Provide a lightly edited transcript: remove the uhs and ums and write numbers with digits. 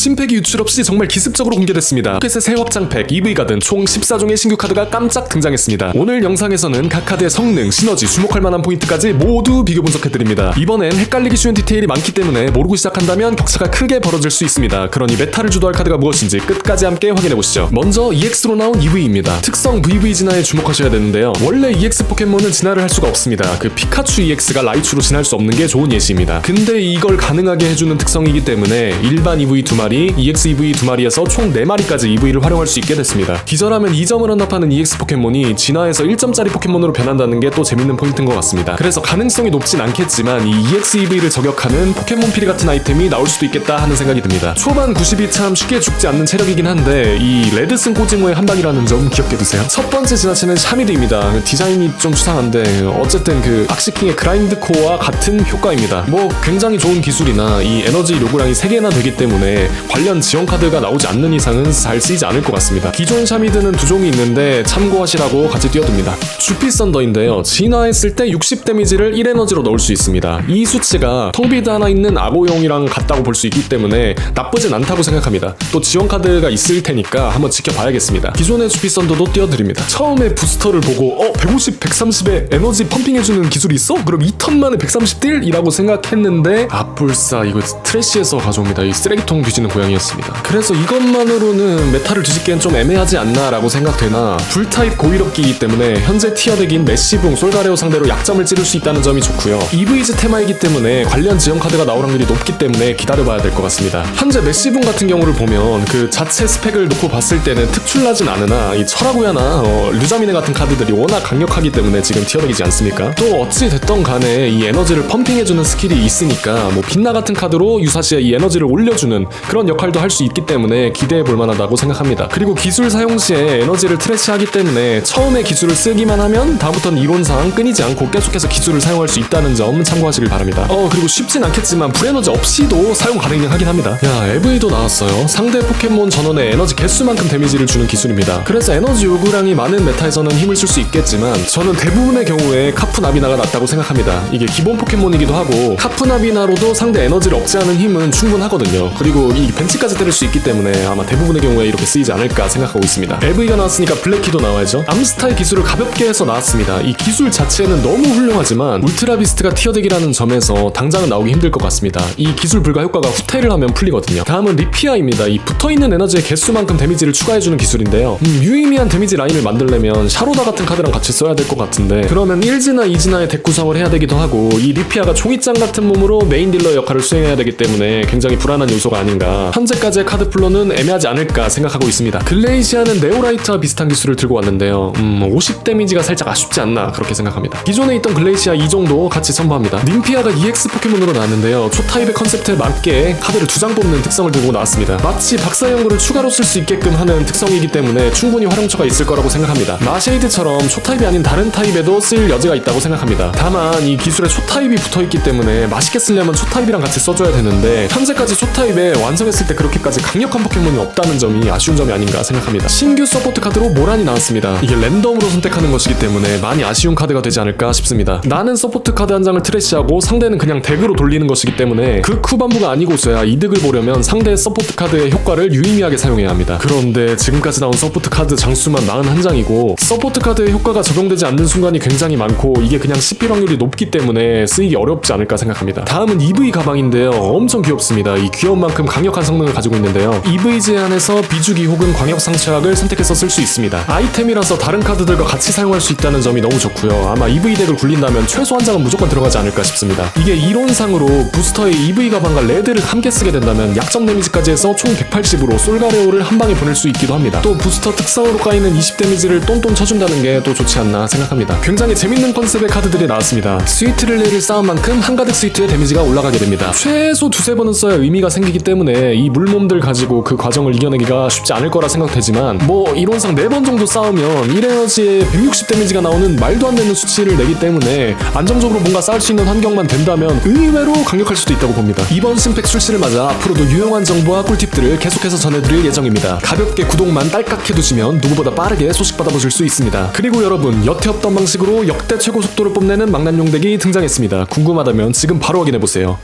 신팩이 유출 없이 정말 기습적으로 공개됐습니다. 포켓의 새 확장팩 EV가든 총 14종의 신규 카드가 깜짝 등장했습니다. 오늘 영상에서는 각 카드의 성능, 시너지, 주목할 만한 포인트까지 모두 비교 분석해드립니다. 이번엔 헷갈리기 쉬운 디테일이 많기 때문에 모르고 시작한다면 격차가 크게 벌어질 수 있습니다. 그러니 메타를 주도할 카드가 무엇인지 끝까지 함께 확인해보시죠. 먼저 EX로 나온 EV입니다. 특성 VV 진화에 주목하셔야 되는데요. 원래 EX 포켓몬은 진화를 할 수가 없습니다. 그 피카츄 EX가 라이츄로 진화할 수 없는 게 좋은 예시입니다. 근데 이걸 가능하게 해주는 특성이기 때문에 일반 EV 2마리, EX EV 2마리에서 총 4마리까지 EV를 활용할 수 있게 됐습니다. 기절하면 2점을 헌납하는 EX 포켓몬이 진화해서 1점짜리 포켓몬으로 변한다는 게 또 재밌는 포인트인 것 같습니다. 그래서 가능성이 높진 않겠지만 이 EX EV를 저격하는 포켓몬 피리 같은 아이템이 나올 수도 있겠다 하는 생각이 듭니다. 초반 90이 참 쉽게 죽지 않는 체력이긴 한데 이 레드슨 꼬징어의 한방이라는 점 기억해 두세요. 첫 번째 진화체는 샤미드입니다. 디자인이 좀 수상한데 어쨌든 그 악시킹의 그라인드 코어와 같은 효과입니다. 뭐 굉장히 좋은 기술이나 이 에너지 요구량이 3개나 되기 때문에 관련 지원 카드가 나오지 않는 이상은 잘 쓰이지 않을 것 같습니다. 기존 샤미드는 2종이 있는데 참고하시라고 같이 띄워둡니다. 주피 썬더인데요. 진화했을 때 60 데미지를 1에너지로 넣을 수 있습니다. 이 수치가 텅비드 하나 있는 아고용이랑 같다고 볼 수 있기 때문에 나쁘진 않다고 생각합니다. 또 지원 카드가 있을 테니까 한번 지켜봐야겠습니다. 기존의 주피 썬더도 띄워드립니다. 처음에 부스터를 보고 150, 130에 에너지 펌핑해주는 기술이 있어? 그럼 2턴 만에 130딜? 이라고 생각했는데 아뿔싸 이거 트래쉬에서 가져옵니다. 이 쓰레기통 뒤지는 고양이였습니다. 그래서 이것만으로는 메타를 뒤집기엔 좀 애매하지 않나 라고 생각되나 불타입 고위력기이기 때문에 현재 티어덱인 메시붕, 솔가레오 상대로 약점을 찌를 수 있다는 점이 좋고요. EV즈 테마이기 때문에 관련 지원 카드가 나올 확률이 높기 때문에 기다려봐야 될 것 같습니다. 현재 메시붕 같은 경우를 보면 그 자체 스펙을 놓고 봤을 때는 특출나진 않으나 이 철화구야나 류자미네 같은 카드들이 워낙 강력하기 때문에 지금 티어덱이지 않습니까? 또 어찌 됐던 간에 이 에너지를 펌핑해주는 스킬이 있으니까 뭐 빛나 같은 카드로 유사시에 이 에너지를 올려주는 그런 역할도 할 수 있기 때문에 기대해볼 만하다고 생각합니다. 그리고 기술 사용 시에 에너지를 트래시하기 때문에 처음에 기술을 쓰기만 하면 다음부터는 이론상 끊이지 않고 계속해서 기술을 사용할 수 있다는 점 참고하시길 바랍니다. 그리고 쉽진 않겠지만 불에너지 없이도 사용 가능하긴 합니다. 야, EV도 나왔어요. 상대 포켓몬 전원의 에너지 개수만큼 데미지를 주는 기술입니다. 그래서 에너지 요구량이 많은 메타에서는 힘을 쓸 수 있겠지만 저는 대부분의 경우에 카푸나비나가 낫다고 생각합니다. 이게 기본 포켓몬이기도 하고 카푸나비나로도 상대 에너지를 억제하는 힘은 충분하거든요. 그리고 이 벤치까지 때릴 수 있기 때문에 아마 대부분의 경우에 이렇게 쓰이지 않을까 생각하고 있습니다. EV가 나왔으니까 블랙키도 나와야죠. 암스타의 기술을 가볍게 해서 나왔습니다. 이 기술 자체는 너무 훌륭하지만 울트라비스트가 티어덱이라는 점에서 당장은 나오기 힘들 것 같습니다. 이 기술 불가 효과가 후퇴를 하면 풀리거든요. 다음은 리피아입니다. 이 붙어있는 에너지의 개수만큼 데미지를 추가해주는 기술인데요. 유의미한 데미지 라인을 만들려면 샤로다 같은 카드랑 같이 써야 될 것 같은데 그러면 1지나 2지나의 덱 구성을 해야 되기도 하고 이 리피아가 종이장 같은 몸으로 메인 딜러 역할을 수행해야 되기 때문에 굉장히 불안한 요소가 아닌가. 현재까지의 카드 플로는 애매하지 않을까 생각하고 있습니다. 글레이시아는 네오라이트와 비슷한 기술을 들고 왔는데요. 50 데미지가 살짝 아쉽지 않나 그렇게 생각합니다. 기존에 있던 글레이시아 2종도 같이 첨부합니다. ним피아가 EX 포켓몬으로 나왔는데요. 초타입의 컨셉트에 맞게 카드를 2장 뽑는 특성을 들고 나왔습니다. 마치 박사연구를 추가로 쓸 수 있게끔 하는 특성이기 때문에 충분히 활용처가 있을 거라고 생각합니다. 마쉐이드처럼 초타입이 아닌 다른 타입에도 쓸 여지가 있다고 생각합니다. 다만 이 기술에 초타입이 붙어있기 때문에 맛있게 쓰려면 초타입이랑 같이 써줘야 되는데 현재까지 초타입에 완성했을 때 그렇게까지 강력한 포켓몬이 없다는 점이 아쉬운 점이 아닌가 생각합니다. 신규 서포트 카드로 모란이 나왔습니다. 이게 랜덤으로 선택하는 것이기 때문에 많이 아쉬운 카드가 되지 않을까 싶습니다. 나는 서포트 카드 한 장을 트래시하고 상대는 그냥 덱으로 돌리는 것이기 때문에 그 후반부가 아니고서야 이득을 보려면 상대의 서포트 카드의 효과를 유의미하게 사용해야 합니다. 그런데 지금까지 나온 서포트 카드 장수만 41장이고 서포트 카드의 효과가 적용되지 않는 순간이 굉장히 많고 이게 그냥 씹힐 확률이 높기 때문에 쓰이기 어렵지 않을까 생각합니다. 다음은 EV 가방인데요. 엄청 귀엽습니다. 이 귀여운 만큼 강력한 성능을 가지고 있는데요. EV 제한에서 비주기 혹은 광역 상처약을 선택해서 쓸 수 있습니다. 아이템이라서 다른 카드들과 같이 사용할 수 있다는 점이 너무 좋고요. 아마 EV 덱을 굴린다면 최소 한 장은 무조건 들어가지 않을까 싶습니다. 이게 이론상으로 부스터의 EV 가방과 레드를 함께 쓰게 된다면 약점 데미지까지 해서 총 180으로 솔가레오를 한 방에 보낼 수 있기도 합니다. 또 부스터 특성으로 까이는 20 데미지를 똔똔 쳐준다는 게 또 좋지 않나 생각합니다. 굉장히 재밌는 컨셉의 카드들이 나왔습니다. 스위트 릴레이를 쌓은 만큼 한가득 스위트의 데미지가 올라가게 됩니다. 최소 2-3번은 써야 의미가 생기기 때문에 이 물몸들 가지고 그 과정을 이겨내기가 쉽지 않을 거라 생각되지만 뭐 이론상 4번 정도 싸우면 1에너지에 160 데미지가 나오는 말도 안 되는 수치를 내기 때문에 안정적으로 뭔가 쌓을 수 있는 환경만 된다면 의외로 강력할 수도 있다고 봅니다. 이번 신팩 출시를 맞아 앞으로도 유용한 정보와 꿀팁들을 계속해서 전해드릴 예정입니다. 가볍게 구독만 딸깍 해두시면 누구보다 빠르게 소식 받아보실 수 있습니다. 그리고 여러분, 여태 없던 방식으로 역대 최고 속도를 뽐내는 망나뇽 덱이 등장했습니다. 궁금하다면 지금 바로 확인해보세요.